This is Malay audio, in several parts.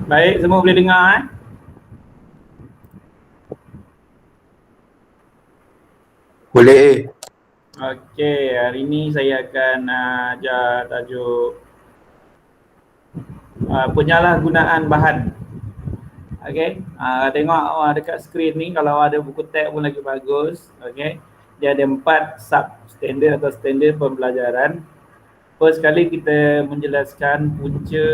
Baik, semua boleh dengar Boleh. Okey, hari ini saya akan ajar tajuk penyalahgunaan bahan. Okey, tengok dekat skrin ni, kalau ada buku tab pun lagi bagus. Okey, dia ada 4 sub standard atau standard pembelajaran. First kali kita menjelaskan punca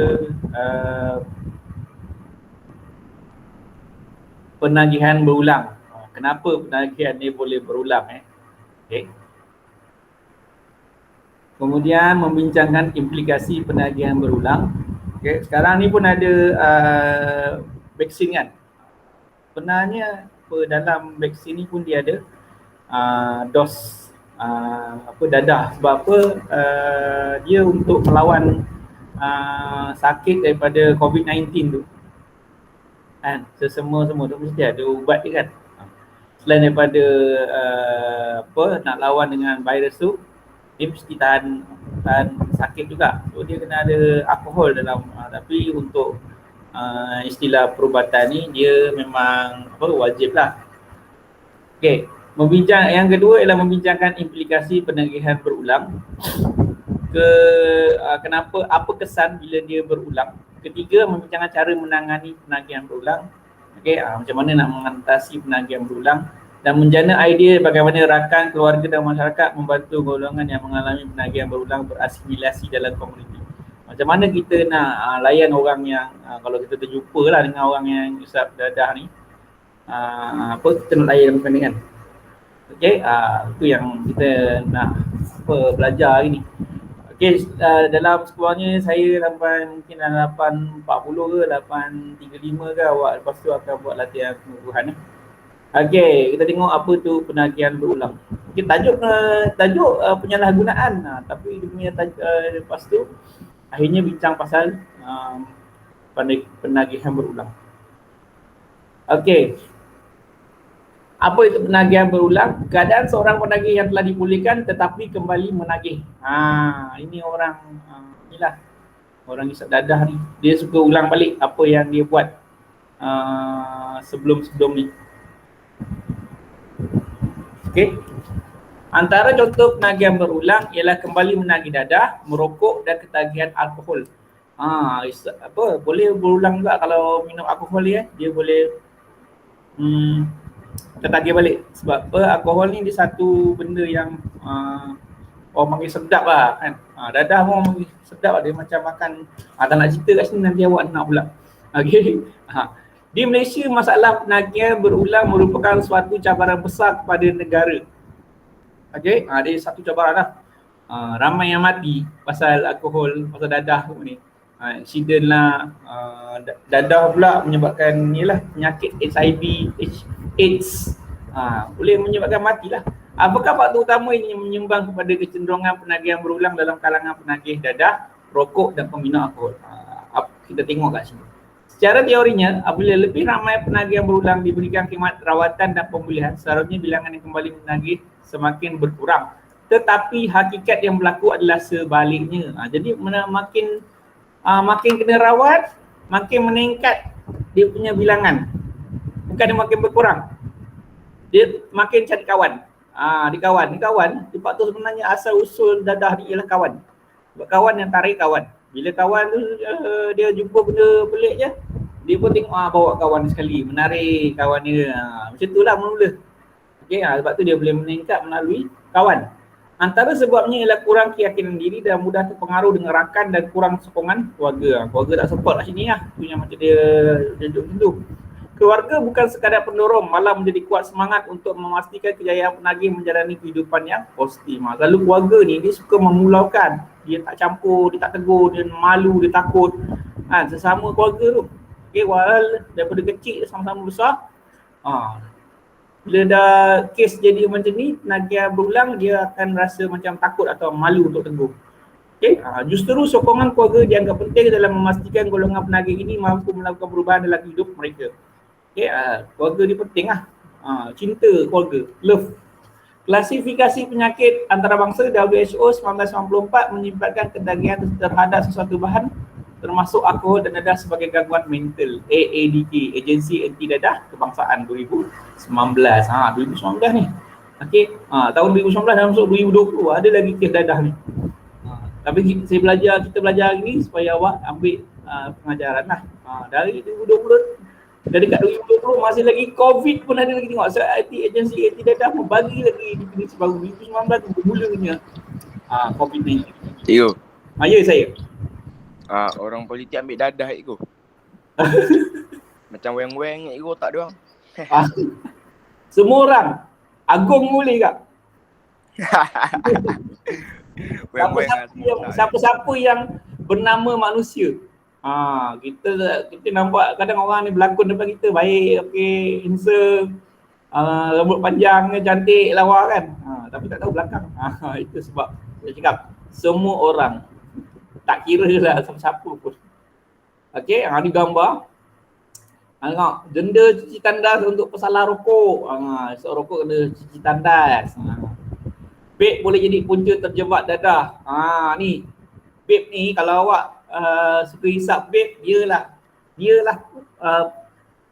penagihan berulang. Kenapa penagihan ni boleh berulang Okey. Kemudian membincangkan implikasi penagihan berulang. Okey, sekarang ni pun ada vaksin kan. Sebenarnya dalam vaksin ni pun dia ada dos dadah. Sebab apa? Dia untuk melawan sakit daripada COVID-19 tu. Kan, semua tu mesti ada ubat dia kan. Selain daripada nak lawan dengan virus tu, dia mesti tahan sakit juga. So dia kena ada alkohol dalam tapi untuk istilah perubatan ni dia memang wajib lah. Okey, yang kedua ialah membincangkan implikasi penagihan berulang. Kenapa, apa kesan bila dia berulang. Ketiga, membincangkan cara menangani penagihan berulang. Okey, macam mana nak mengatasi penagihan berulang dan menjana idea bagaimana rakan, keluarga dan masyarakat membantu golongan yang mengalami penagihan berulang berasimilasi dalam komuniti. Macam mana kita nak layan orang yang kalau kita terjumpa lah dengan orang yang isap dadah ni, kita nak layan macam ni kan. Okey, itu yang kita nak belajar hari ni. Okey, dalam sekurangnya saya sampai mungkin 8.40 ke 8.35 ke awak lepas tu akan buat latihan pengukuhan. Okey, kita tengok apa tu penagihan berulang. Okey, tajuk penyalahgunaan, tapi dia punya lepas tu akhirnya bincang pasal penagihan berulang. Okey, apa itu penagihan berulang? Keadaan seorang penagih yang telah dipulihkan tetapi kembali menagih. Ini orang inilah orang isap dadah ni. Dia suka ulang balik apa yang dia buat sebelum ni. Okey. Antara contoh penagihan berulang ialah kembali menagih dadah, merokok dan ketagihan alkohol. Boleh berulang juga kalau minum alkohol dia boleh tertagih balik. Sebab apa? Alkohol ni dia satu benda yang orang panggil sedap lah kan. Dadah pun orang panggil sedap lah. Dia macam makan. Tak nak cerita kat sini nanti awak nak pula. Okay. Di Malaysia, masalah penagihan berulang merupakan suatu cabaran besar kepada negara. Okay. Dia satu cabaran lah. Ramai yang mati pasal alkohol, pasal dadah ni. Accident lah, dadah pula menyebabkan inilah penyakit HIV, AIDS, boleh menyebabkan matilah. Apakah faktor utama ini yang menyumbang kepada kecenderungan penagihan berulang dalam kalangan penagih dadah, rokok dan peminum alkohol? Kita tengok kat sini. Secara teorinya, apabila lebih ramai penagihan berulang diberikan khidmat rawatan dan pemulihan, seharusnya bilangan yang kembali menagih semakin berkurang. Tetapi hakikat yang berlaku adalah sebaliknya. Jadi makin kena rawat, makin meningkat dia punya bilangan. Bukan dia makin berkurang. Dia makin cari kawan. Dia kawan. Sebab tu sebenarnya asal usul dadah ni ialah kawan. Sebab kawan yang tarik kawan. Bila kawan tu dia jumpa benda pelik je, dia pun tengok bawa kawan sekali, menarik kawan dia. Macam itulah mula. Okey, sebab tu dia boleh meningkat melalui kawan. Antara sebabnya ialah kurang keyakinan diri dan mudah terpengaruh dengan rakan dan kurang sokongan keluarga. Keluarga tak support kat sini lah. Itu yang macam dia duduk. Keluarga bukan sekadar pendorong, malah menjadi kuat semangat untuk memastikan kejayaan penagih menjalani kehidupan yang positif. Lalu keluarga ni dia suka memulaukan. Dia tak campur, dia tak tegur, dia malu, dia takut. Sesama keluarga tu. Okay, walau daripada kecil sama-sama besar. Bila dah kes jadi macam ni, penagihan berulang, dia akan rasa macam takut atau malu untuk tegur. Okay? Justru sokongan keluarga dianggap penting dalam memastikan golongan penagih ini mampu melakukan perubahan dalam hidup mereka. Okay? Keluarga ni penting lah. Cinta keluarga, love. Klasifikasi penyakit antarabangsa WHO 1994 menyebabkan ketagihan terhadap sesuatu bahan termasuk alkohol dan dadah sebagai gangguan mental. AADK, Agensi Anti Dadah Kebangsaan 2019. 2019 ni. Okey, tahun 2019 dan masuk 2020 ada lagi kes dadah ni. Tapi kita belajar hari ni supaya awak ambil pengajaran lah. Dari 2020, dari dekat 2020 masih lagi COVID pun ada lagi tengok. So, Agensi Anti Dadah membagi lagi definisi baru 2019 bermulanya COVID-19. Ego. Ya saya. Orang politik ambil dadah ego. Macam weng-weng ego tak ada orang. Semua orang. Agung boleh tak? Siapa-siapa yang bernama manusia. Kita nampak kadang orang ni berlakon depan kita baik, okey, handsome, rambut panjang, cantik, lawa kan. Tapi tak tahu belakang. Itu sebab saya cakap semua orang, tak kira lah siapa pun. Okey, ni gambar. Tengok, denda cuci tandas untuk pesalah rokok. Esok rokok kena cuci tandas. Vape boleh jadi punca terjebak dadah. Ni. Vape ni kalau awak suka hisap vape, dialah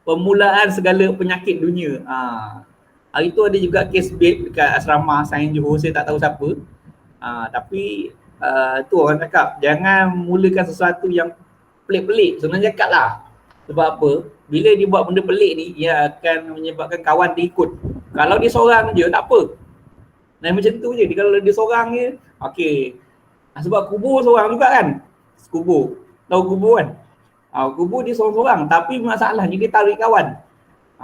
permulaan segala penyakit dunia. Hari tu ada juga kes vape dekat asrama Sains Johor, saya tak tahu siapa. Tapi tu orang cakap, jangan mulakan sesuatu yang pelik-pelik. Sebenarnya cakap lah. Sebab apa? Bila dia buat benda pelik ni, dia akan menyebabkan kawan dia ikut. Kalau dia seorang je, tak apa. Dan macam tu je, kalau dia seorang je, okey. Sebab kubur seorang juga kan? Kubur. Tahu kubur kan? Kubur dia seorang-seorang. Tapi masalahnya dia tarik kawan.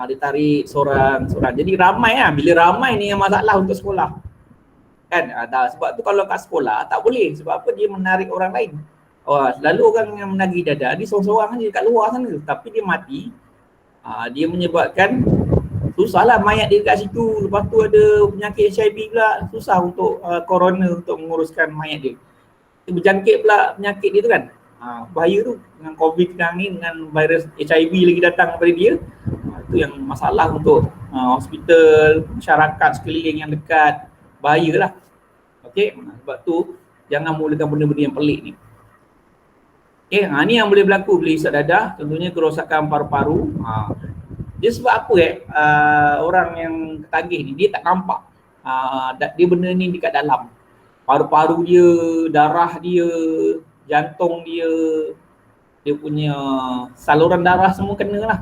Dia tarik seorang-seorang. Jadi ramai lah. Bila ramai ni yang masalah untuk sekolah. Kan? Sebab tu kalau kat sekolah, tak boleh. Sebab apa? Dia menarik orang lain. Selalu orang yang menagih dadah, dia seorang-seorang je kat luar sana. Tapi dia mati, dia menyebabkan susahlah mayat dia kat situ. Lepas tu ada penyakit HIV pula, susah untuk coroner untuk menguruskan mayat dia. Dia berjangkit pula penyakit dia tu kan. Bahaya tu dengan COVID sekarang ni, dengan virus HIV lagi datang daripada dia. Itu yang masalah untuk hospital, masyarakat sekeliling yang dekat. Bahayalah. Okey, sebab tu jangan mulakan benda-benda yang pelik ni. Okay, ni yang boleh berlaku bila hisap dadah. Tentunya kerosakan paru-paru. Dia sebab apa orang yang ketagih ni, dia tak nampak dia benda ni dekat dalam. Paru-paru dia, darah dia, jantung dia, dia punya saluran darah semua kena lah.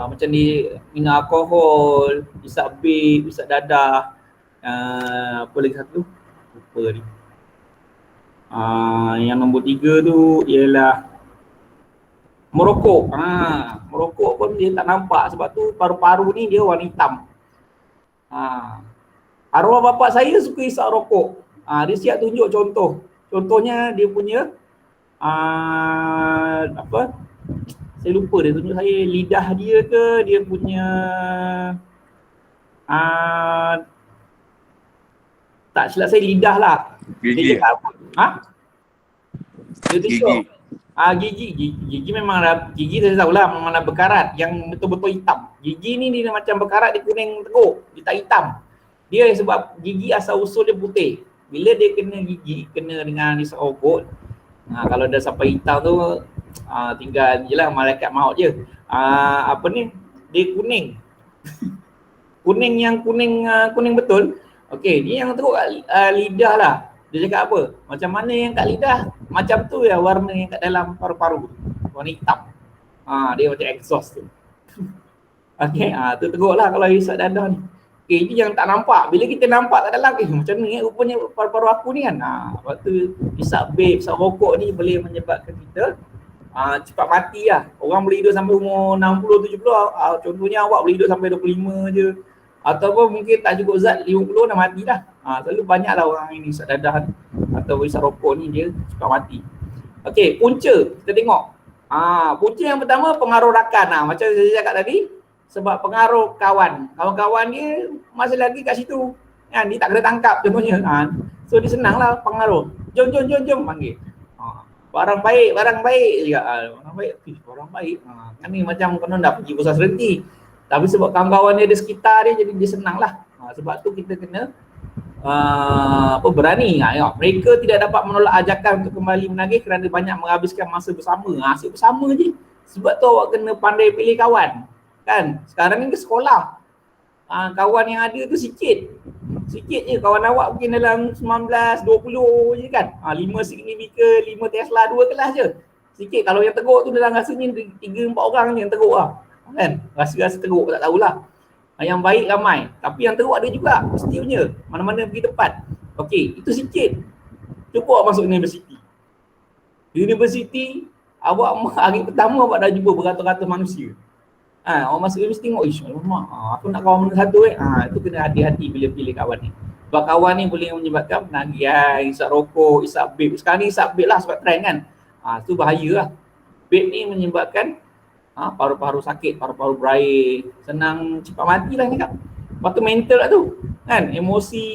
Macam dia minum alkohol, hisap vape, hisap dadah. Apa lagi satu? Lupa ni. Yang nombor 3 tu ialah merokok. Merokok pun dia tak nampak sebab tu paru-paru ni dia warna hitam. Arwah bapa saya suka hisap rokok. Dia siap tunjuk contoh. Contohnya dia punya apa? Saya lupa dia tunjuk saya lidah dia ke dia punya tak silap saya lidah lah. Gigi. Dia cakap apa? Dia tunjuk. Gigi. Gigi memang gigi saya tahulah memang berkarat yang betul-betul hitam. Gigi ni dia macam berkarat, dia kuning teruk, dia tak hitam. Dia sebab gigi asal usul dia putih. Bila dia kena gigi, kena dengan hisap rokok, kalau dah sampai hitam tu tinggal je lah malaikat maut je. Apa ni? Dia kuning. kuning betul. Okey, ni yang teruk lidah lah. Dia cakap apa? Macam mana yang kat lidah? Macam tu ya warna yang kat dalam paru-paru. Warna hitam. Dia macam exhaust tu. Okey, tu teruk lah kalau hisap dadah ni. Okey, ini yang tak nampak. Bila kita nampak kat dalam, macam ni rupanya paru-paru aku ni kan. Lepas tu hisap vape, hisap rokok ni boleh menyebabkan kita cepat mati lah. Orang boleh hidup sampai umur 60, 70. Contohnya awak boleh hidup sampai 25 je. Ataupun mungkin tak cukup zat 50 dah mati dah. Selalu banyaklah orang ini hisap dadah ni atau hisap rokok ni dia cepat mati. Okey, punca kita tengok. Punca yang pertama pengaruh rakan. Macam saya cakap tadi, sebab pengaruh kawan. Kawan-kawan dia masih lagi kat situ. Kan dia tak kena tangkap contohnya. So dia senanglah pengaruh. Jom panggil. Barang baik juga. Barang baik. Kan ni macam kena dah pergi besar serenti. Tapi sebab kawan-kawan dia ada sekitar dia, jadi dia senang lah. Sebab tu kita kena berani. Mereka tidak dapat menolak ajakan untuk kembali menagih kerana banyak menghabiskan masa bersama. Asyik bersama je. Sebab tu awak kena pandai pilih kawan. Kan? Sekarang ni ke sekolah. Kawan yang ada tu sikit je. Kawan awak mungkin dalam 19, 20 je kan. 5 signifikan, 5 Tesla, 2 kelas je. Sikit. Kalau yang teruk tu dalam rasanya 3-4 orang je yang teruk lah. Kan? Rasa-rasa teruk tak tahulah. Yang baik ramai. Tapi yang teruk ada juga. Mesti punya. Mana-mana pergi tempat. Okey, itu sikit. Cuba awak masuk universiti. Universiti, hari pertama awak dah jumpa beratus-ratus manusia. Orang masuk universiti tengok, alamak, aku nak kawan mana satu itu kena hati-hati bila pilih kawan ni. Sebab kawan ni boleh menyebabkan penagihan, isap rokok, isap vape. Sekarang ni isap vape lah sebab trend kan. Itu bahaya lah. Vape ni menyebabkan paru-paru sakit, paru-paru berair, senang cepat mati lah cakap. Lepas tu mental lah tu kan, emosi,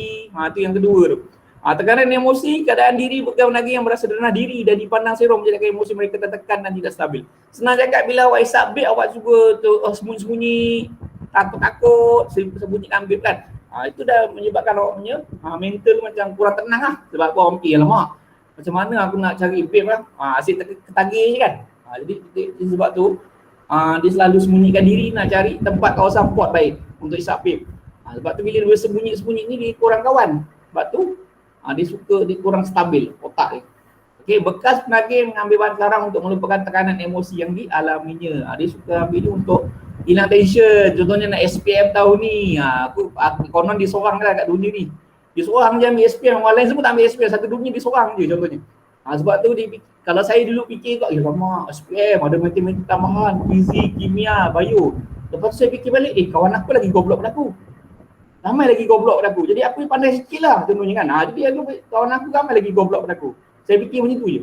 tu yang kedua tu. Tekanan emosi, keadaan diri bukan lagi yang berasa rendah diri dan dipandang serum menjadikan emosi mereka tertekan dan tidak stabil. Senang cakap bila awak isap vape, awak juga sembunyi-sembunyi, takut-takut, sembunyikan vape kan. Itu dah menyebabkan awak punya mental macam kurang tenang lah. Sebab orang fikir, alamak, macam mana aku nak cari vape lah, asyik ketagih je kan. Jadi sebab tu, dia selalu sembunyikan diri nak cari tempat kawasan pot baik untuk isap vape. Sebab tu bila dia sembunyi-sembunyi ni, dia kurang kawan. Sebab tu, dia kurang stabil otak dia. Okey, bekas penagih mengambil bahan sarang untuk melupakan tekanan emosi yang dialaminya. Dia suka ambil dia untuk hilang tension. Contohnya nak SPM tahun ni. Aku konon dia seorang lah kat dunia ni. Dia seorang je ambil SPM, orang lain semua tak ambil SPM. Satu dunia dia seorang je contohnya. Sebab tu kalau saya dulu fikir kat, lama SPM ada matematik tambahan, fizik, kimia, bio. Lepas tu saya fikir balik, kawan aku lagi goblok pada aku. Ramai lagi goblok pada aku. Jadi aku pandai sikit lah contohnya kan. Jadi kawan aku ramai lagi goblok pada aku. Saya fikir macam tu je.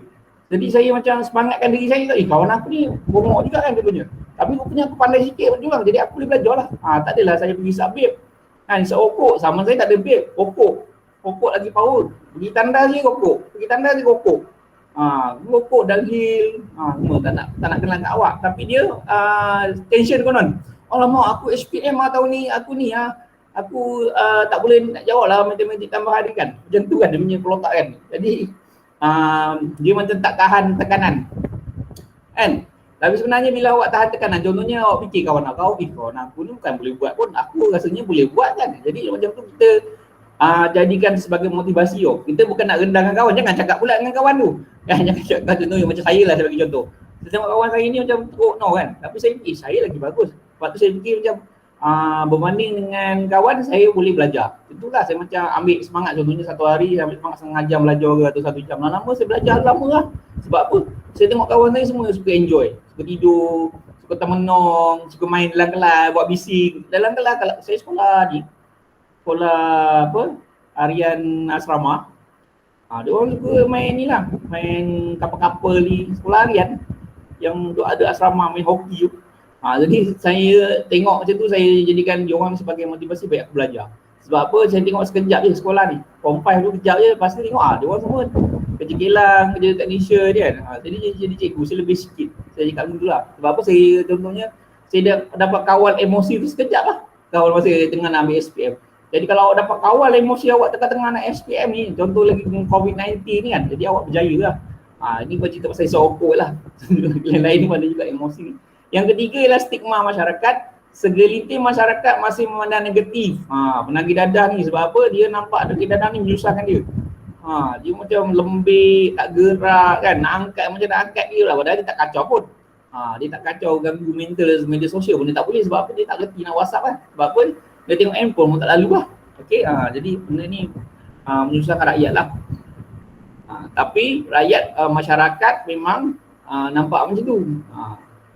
Jadi saya macam semangatkan diri saya, kawan aku ni bongok juga kan contohnya. Tapi rupanya aku pandai sikit berjuang. Jadi aku boleh belajar lah. Tak adalah saya pergi isap vape. Isap rokok. Sama saya tak ada vape. Rokok lagi power. Pergi tanda je rokok. Rokok downhill. Semua tak nak kenal kat awak. Tapi dia tension konon. Alamak aku SPM tahun ni, aku tak boleh nak jawab lah matematik tambahan ni kan. Macam tu kan dia punya pelotak kan. Jadi dia macam tak tahan tekanan kan. Tapi sebenarnya bila awak tahan tekanan, contohnya awak fikir kawan aku ni bukan boleh buat pun, aku rasanya boleh buat kan. Jadi macam tu kita jadikan sebagai motivasi. Kita bukan nak rendahkan kawan, jangan cakap pula dengan kawan tu kan. Jangan cakap contoh macam saya lah sebagai contoh. Saya tengok kawan saya ni macam teruk kan. Tapi saya fikir saya lagi bagus. Lepas tu saya fikir macam berbanding dengan kawan saya boleh belajar. Itulah saya macam ambil semangat, contohnya satu hari ambil semangat setengah jam belajar ke atau 1 jam. Lama saya belajar lama lah. Sebab apa? Saya tengok kawan saya semua suka enjoy, suka tidur, suka termenung, suka main dalam kelas, buat bising. Dalam kelas kalau saya sekolah harian asrama. Dia orang suka main ni lah, main kapal-kapal ni, sekolah harian yang ada asrama main hoki tu. Jadi saya tengok macam tu, saya jadikan diorang sebagai motivasi baik aku belajar. Sebab apa? Saya tengok sekejap je sekolah ni. Form 5 tu kejap je, lepas tu tengok diorang semua kerja kilang, kerja teknisian dia kan. Jadi cikgu, saya lebih sikit. Saya cakap macam tu lah. Sebab apa? Saya contohnya, saya dapat kawal emosi tu sekejap lah. Kawal masa tengah nak ambil SPM. Jadi kalau awak dapat kawal emosi awak tengah-tengah nak SPM ni, contoh lagi dengan COVID-19 ni kan, jadi awak berjaya lah. Ini bukan cerita pasal sokok lah. Lain-lain pun ada juga emosi ni. Yang ketiga ialah stigma masyarakat. Segelintir masyarakat masih memandang negatif penagih dadah ni. Sebab apa? Dia nampak penagih dadah ni menyusahkan dia. Dia macam lembik, tak gerak kan. Nak angkat macam nak angkat dia lah. Padahal dia tak kacau pun. Dia tak kacau ganggu mental media sosial pun dia tak boleh. Sebab apa? Dia tak reti nak WhatsApp kan. Sebab apa? Dia tengok handphone pun tak lalu lah. Okay? Jadi benda ni menyusahkan rakyat lah. Tapi rakyat masyarakat memang nampak macam tu.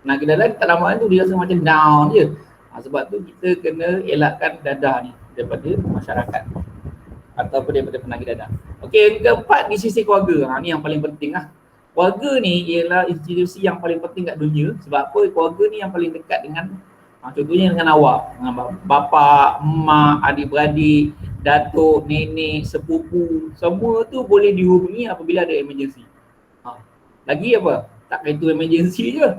Penagih dadah tak nampak tu, dia rasa macam down je. Sebab tu kita kena elakkan dadah ni daripada masyarakat ataupun daripada penagih dadah. Okey, yang keempat di sisi keluarga. Ni yang paling penting lah. Keluarga ni ialah institusi yang paling penting kat dunia. Sebab apa? Keluarga ni yang paling dekat dengan contohnya dengan awak, dengan bapa, mak, adik-beradik, datuk, nenek, sepupu. Semua tu boleh dihubungi apabila ada emergency. Lagi apa? Tak kira itu emergency je.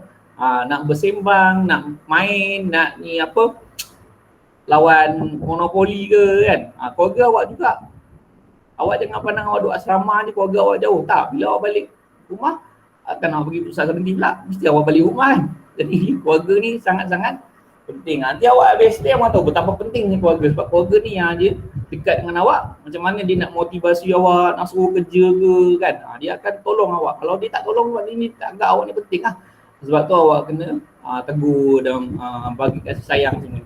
Nak bersembang, nak main, nak ni apa, lawan monopoli ke kan. Keluarga awak juga Awak jangan pandang awak duduk asrama ni, keluarga awak jauh. Tak, bila awak balik rumah, akan awak pergi pusat berhenti pula. Mesti awak balik rumah kan. Jadi keluarga ni sangat-sangat penting. Nanti awak habis dia awak tahu betapa pentingnya keluarga. Sebab keluarga ni yang dia dekat dengan awak. Macam mana dia nak motivasi awak, nak suruh kerja ke kan. Dia akan tolong awak. Kalau dia tak tolong awak ni, tak anggap awak ni penting lah. Sebab tu awak kena tegur dan bagi kasih sayang semua.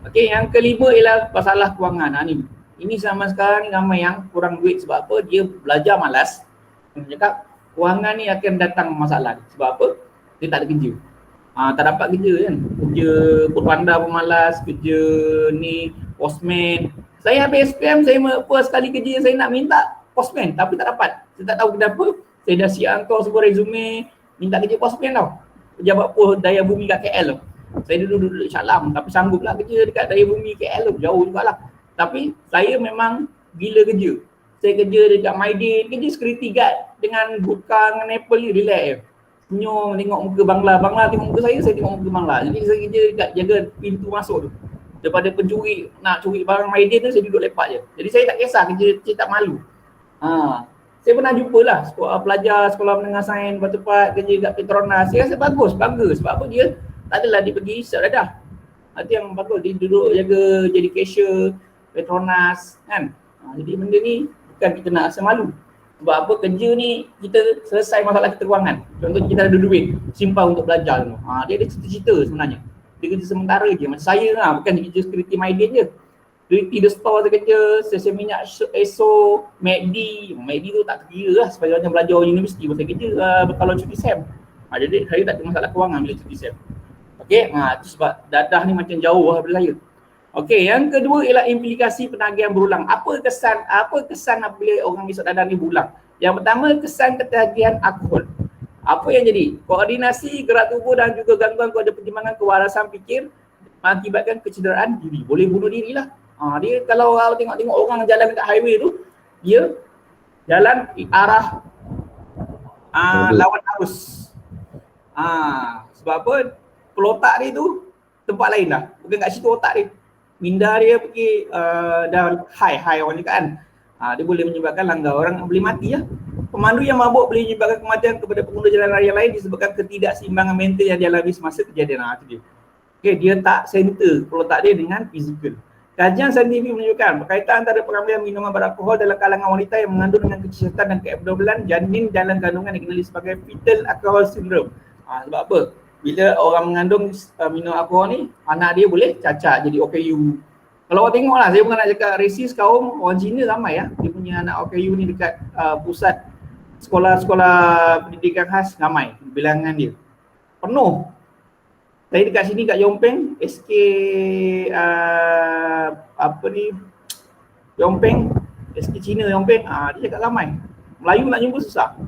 Okey, yang kelima ialah masalah kewangan. Ni. Ini zaman sekarang ni ramai yang kurang duit sebab apa? Dia belajar malas. Dia cakap kewangan ni akan datang masalah. Sebab apa? Dia tak ada kerja. Tak dapat kerja kan. Kerja purwanda pun malas, kerja ni postman. Saya habis SPM, saya first kali kerja yang saya nak minta postman tapi tak dapat. Saya tak tahu kenapa. Saya dah siap hantar sebuah resume minta kerja postman tau. Pejabat Pos Daya Bumi kat KL tu. Saya duduk Shah Alam tapi sangguplah kerja dekat Daya Bumi KL tu. Jauh jugalah. Tapi saya memang gila kerja. Saya kerja dekat Maidin, kerja security guard dengan buka dengan Apple ni relax je. Senyum tengok muka Bangla. Bangla tengok muka saya tengok muka Bangla. Jadi saya kerja dekat jaga pintu masuk tu. Daripada pencuri nak curi barang Maidin tu, saya duduk lepak je. Jadi saya tak kisah kerja, saya tak malu. Saya pernah jumpa lah pelajar sekolah menengah sains Batu-Pat kerja kat Petronas. Saya rasa bagus, bangga. Sebab apa dia tak adalah dia pergi hisap dadah. Itu yang bagus, dia duduk jaga jadi cashier Petronas kan. Jadi benda ni bukan kita nak rasa malu. Sebab apa kerja ni kita selesai masalah kewangan. Contoh kita ada duit, simpan untuk belajar tu. Dia ada cita-cita sebenarnya. Dia kerja sementara je. Macam saya lah, bukan kerja security Maidin je. Security the store saya kerja, stesen minyak ESO, MACD. MACD tu tak kira lah sebagai orang belajar universiti pun saya kerja kalau cuti SEM. Jadi saya tak ada masalah kewangan bila cuti SEM. Okey, itu sebab dadah ni macam jauh lah daripada saya. Okey, yang kedua ialah implikasi penagihan berulang. Apa kesan apabila orang hisap dadah ni berulang? Yang pertama, kesan ketagihan alkohol. Apa yang jadi? Koordinasi gerak tubuh dan juga gangguan kepada pertimbangan kewarasan fikir mengakibatkan kecederaan diri. Boleh bunuh diri lah. Dia kalau tengok-tengok orang jalan dekat highway tu, dia jalan arah lawan arus. Sebab apa? Pelotak dia tu tempat lain dah. Bukan kat situ otak dia. Minda dia pergi dah high orang cakap kan. Dia boleh menyebabkan langgar, orang boleh mati lah. Pemandu yang mabuk boleh menyebabkan kematian kepada pengguna jalan raya lain disebabkan ketidakseimbangan mental yang dialami semasa kejadian. Itu dia. Okay, dia tak center pelotak dia dengan fizikal. Kajian saintifik menunjukkan berkaitan antara pengambilan minuman beralkohol dalam kalangan wanita yang mengandung dengan kecacatan dan keabnormalan janin dalam kandungan dikenali sebagai fetal alcohol syndrome. Sebab apa? Bila orang mengandung minum alkohol ni, anak dia boleh cacat jadi OKU. Kalau awak tengok lah, saya bukan nak cakap resis kaum orang Cina ramai ya. Dia punya anak OKU ni dekat pusat sekolah-sekolah pendidikan khas ramai bilangan dia. Penuh. Saya dekat sini kat Yompeng, SK Yompeng, SK Cina Yompeng, dia cakap ramai. Melayu nak jumpa susah.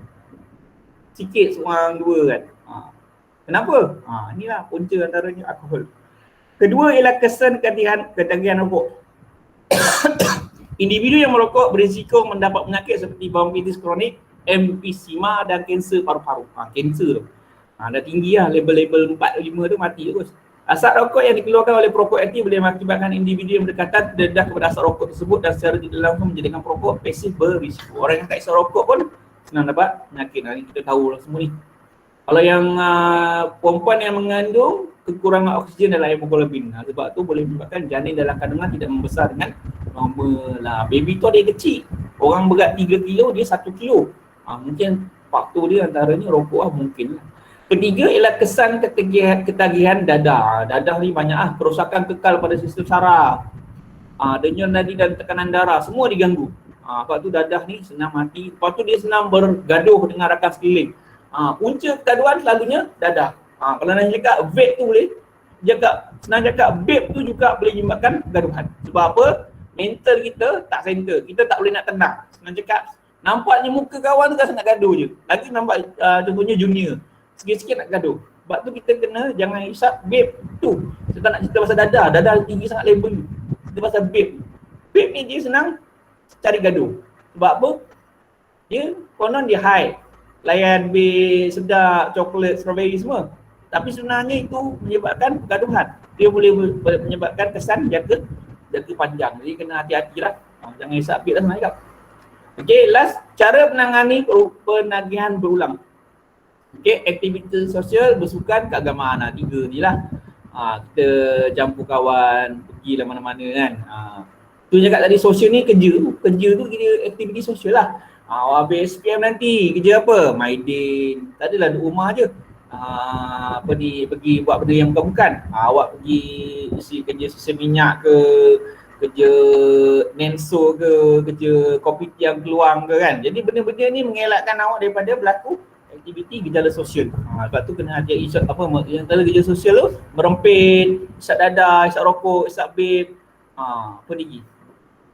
Sikit seorang dua kan. Kenapa? Inilah punca antaranya alkohol. Kedua ialah kesan ketagihan rokok. Individu yang merokok berisiko mendapat penyakit seperti bronkitis kronik, emphysema dan kanser paru-paru. Kanser tu. Dah tinggi lah, label-label 4, 5 tu mati terus. Asap rokok yang dikeluarkan oleh perokok aktif boleh mengakibatkan individu yang berdekatan terdedah kepada asap rokok tersebut dan secara tidak langsung menjadikan perokok pasif berisiko. Orang yang tak isap rokok pun senang dapat penyakit. Kita tahu lah semua ni. Kalau yang perempuan yang mengandung kekurangan oksigen dalam hemoglobin, sebab tu boleh menyebabkan janin dalam kandungan tidak membesar dengan normal lah. Baby tu ada kecil. Orang berat 3 kilo, dia 1 kilo. Mungkin faktor dia antaranya rokok lah mungkin lah. Ketiga ialah kesan ketagihan dadah. Dadah ni banyak kerosakan kekal pada sistem saraf. Denyut nadi dan tekanan darah semua diganggu. Lepas tu dadah ni senang mati. Lepas tu dia senang bergaduh dengan rakan sekeliling. Punca kegaduhan selalunya dadah. Kalau nak cakap vape tu boleh senang cakap vape tu juga boleh menyebabkan kegaduhan. Sebab apa? Mental kita tak center. Kita tak boleh nak tenang. Senang cakap nampaknya muka kawan tu dah nak gaduh je. Lagi nampak contohnya junior. Sikit-sikit nak gaduh. Sebab tu kita kena jangan hisap vape tu. Kita tak nak cerita pasal dadah. Dadah tinggi sangat level. Kita pasal vape. Vape ni dia senang cari gaduh. Sebab apa? Dia konon dia high. Layan bir sedap, coklat, strawberry semua. Tapi sebenarnya itu menyebabkan kegaduhan. Dia boleh menyebabkan kesan jangka panjang. Jadi kena hati-hatilah. Jangan hisap vape lah senang cakap. Okey, last, cara menangani penagihan berulang. Okey, aktiviti sosial, bersukan, keagamaan. 3 ni lah. Kita campur kawan, pergi lah mana-mana kan. Tu cakap tadi, sosial ni kerja tu. Kerja tu kira aktiviti sosial lah. Habis SPM nanti, kerja apa? Maidin. Tak adalah duduk rumah je. Pergi buat benda yang bukan-bukan. Awak pergi isi kerja sisa minyak ke, kerja Nenso ke, kerja kopi tiam keluang ke kan. Jadi benda-benda ni mengelakkan awak daripada berlaku aktiviti gejala sosial. Sebab tu kena hati-hati apa yang antara gejala sosial tu, merempit, isap dadah, isap rokok, isap vape, apa lagi?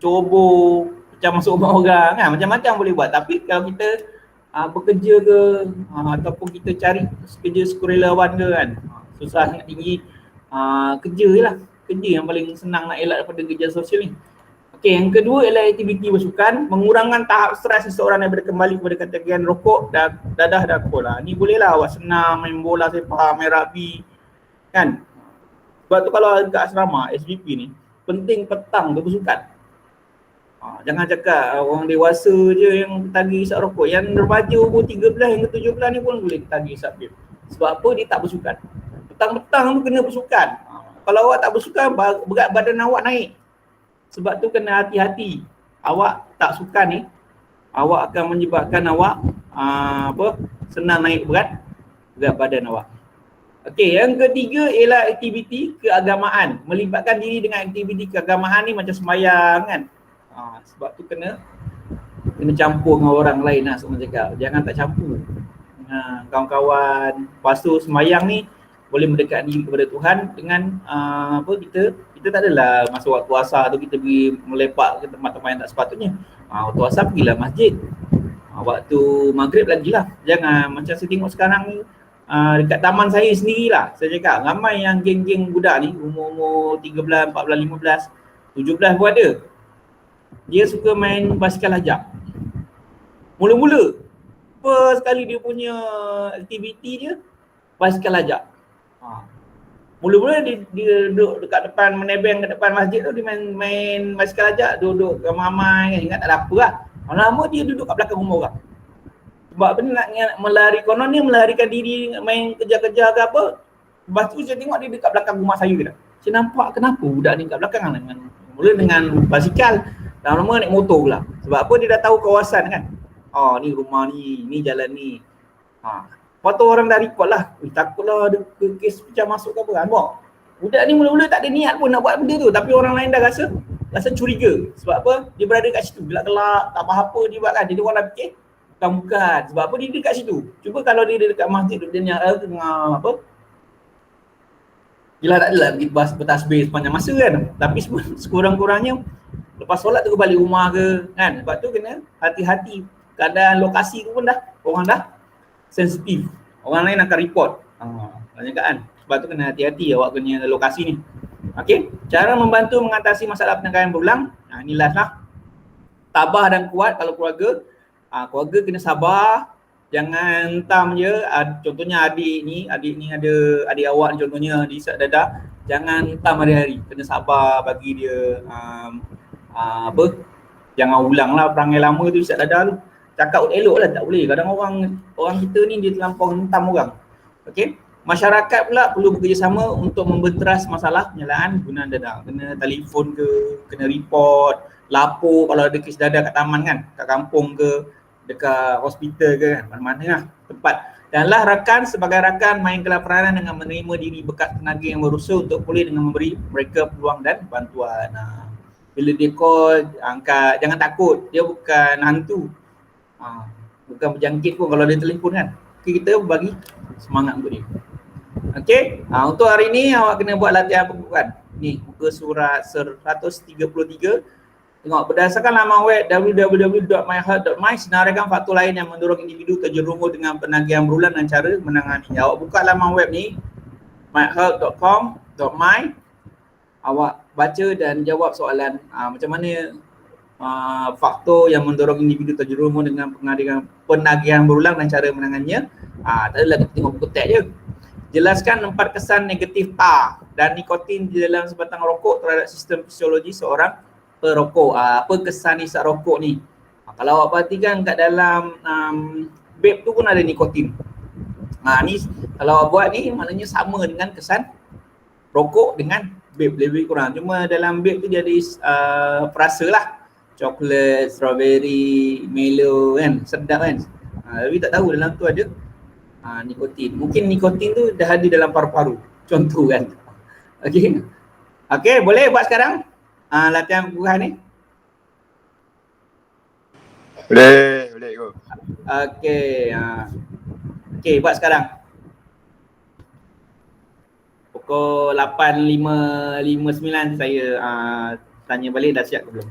Cobor, macam masuk rumah orang kan, macam-macam boleh buat. Tapi kalau kita bekerja ke ataupun kita cari kerja sukarelawan ke kan, susah sangat tinggi, kerja je lah. Kerja yang paling senang nak elak daripada gejala sosial ni. Okey, yang kedua ialah aktiviti bersukan, mengurangkan tahap stres seseorang daripada kembali kepada kategori rokok, dadah dan alkohol. Ni boleh lah awak senang main bola sepak, main rugby kan. Sebab tu kalau dekat asrama SBP ni, penting petang tu bersukan. Jangan cakap orang dewasa je yang tagih isap rokok. Yang remaja umur 13 hingga 17 ni pun boleh tagih isap vape. Sebab apa? Dia tak bersukan. Petang-petang tu kena bersukan. Kalau awak tak bersukan, berat badan awak naik. Sebab tu kena hati-hati. Awak tak sukan ni, awak akan menyebabkan awak senang naik berat badan awak. Okey, yang ketiga ialah aktiviti keagamaan. Melibatkan diri dengan aktiviti keagamaan ni macam sembahyang kan. Sebab tu kena campur dengan orang lain lah, semua cakap. Jangan tak campur. Kawan-kawan. Lepas tu sembahyang ni boleh mendekatkan diri kepada Tuhan dengan kita tak adalah masa waktu asar tu kita pergi melepak ke tempat-tempat yang tak sepatutnya. Waktu asar pergilah masjid. Waktu maghrib lagilah. Jangan macam saya tengok sekarang ni dekat taman saya sendirilah. Saya cakap ramai yang geng-geng budak ni umur-umur 13, 14, 15, 17 pun ada. Dia suka main basikal lajak. Mula-mula apa sekali dia punya aktiviti dia basikal lajak. Mula-mula dia duduk dekat depan, menebeng ke depan masjid tu, dia main basikal lajak, duduk ramai-ramai kan, ingat tak ada apa lah. Lama dia duduk kat belakang rumah orang. Sebab apa ni nak melari, konon ni melarikan diri, main kejar-kejar ke apa. Lepas tu saya tengok dia dekat belakang rumah saya ke tak. Saya nampak kenapa budak ni kat belakang kan, mula dengan basikal, lama-lama naik motor pula. Sebab apa, dia dah tahu kawasan kan. Ni rumah ni jalan ni. Lepas tu orang dah report lah. Takutlah ada kes pecah masuk ke apa. Nampak? Budak ni mula-mula tak ada niat pun nak buat benda tu. Tapi orang lain dah rasa curiga. Sebab apa? Dia berada kat situ. Gelak-gelak, tak faham apa dia buat kan. Jadi orang dah fikir, bukan. Sebab apa dia dekat situ. Cuba kalau dia dekat masjid, dia tengah apa? Yelah tak adalah pergi bertasbih sepanjang masa kan. Tapi sekurang-kurangnya lepas solat tu balik rumah ke kan. Sebab tu kena hati-hati. Keadaan lokasi tu pun orang dah sensitif. Orang lain akan report. Banyak kan. Sebab tu kena hati-hati awak punya lokasi ni. Okey, cara membantu mengatasi masalah penagihan berulang. Ni last lah. Tabah dan kuat kalau keluarga. Keluarga kena sabar. Jangan hentam je. Contohnya adik ni ada adik awak ni contohnya diisap dadah. Jangan hentam hari-hari. Kena sabar bagi dia jangan ulang lah perangai lama tu isap dadah tu. Cakap elok lah, tak boleh. Kadang orang kita ni dia terlampau hentam orang. Okey. Masyarakat pula perlu bekerjasama untuk membenteras masalah penyalaan penggunaan dadah. Kena telefon ke, kena report, lapor kalau ada kes dadah kat taman kan, kat kampung ke, dekat hospital ke kan, mana-mana lah tempat. Danlah rakan sebagai rakan mainkanlah peranan dengan menerima diri bekas tenaga yang berusaha untuk pulih dengan memberi mereka peluang dan bantuan. Bila dia call, angkat, jangan takut, dia bukan hantu. Bukan berjangkit pun kalau dia telefon kan. Okay, kita bagi semangat untuk dia. Okey, untuk hari ni awak kena buat latihan pembukaan. Ni muka surat 133. Tengok, berdasarkan laman web www.myhealth.my, senaraikan faktor lain yang mendorong individu terjerumus dengan penagihan berulang dan cara menanganinya. Awak buka laman web ni myhealth.com.my, awak baca dan jawab soalan macam mana faktor yang mendorong individu terjerumus dengan penagihan berulang dan cara menanganinya. Tak adalah kita tengok buku teks je. Jelaskan 4 kesan negatif tar dan nikotin di dalam sebatang rokok terhadap sistem fisiologi seorang perokok. Apa kesan isap rokok ni? Kalau awak perhatikan kat dalam vape tu pun ada nikotin. Ni kalau awak buat ni maknanya sama dengan kesan rokok dengan vape, lebih kurang. Cuma dalam vape tu dia ada perasa lah. Coklat, strawberry, melo kan, sedap kan. Tapi tak tahu dalam tu ada nikotin. Mungkin nikotin tu dah ada dalam paru-paru. Contoh kan. Okey. Okey, boleh buat sekarang latihan pengukuhan ni? Boleh go. Okey. Okey, buat sekarang. Pukul 8.59 saya tanya balik dah siap ke belum?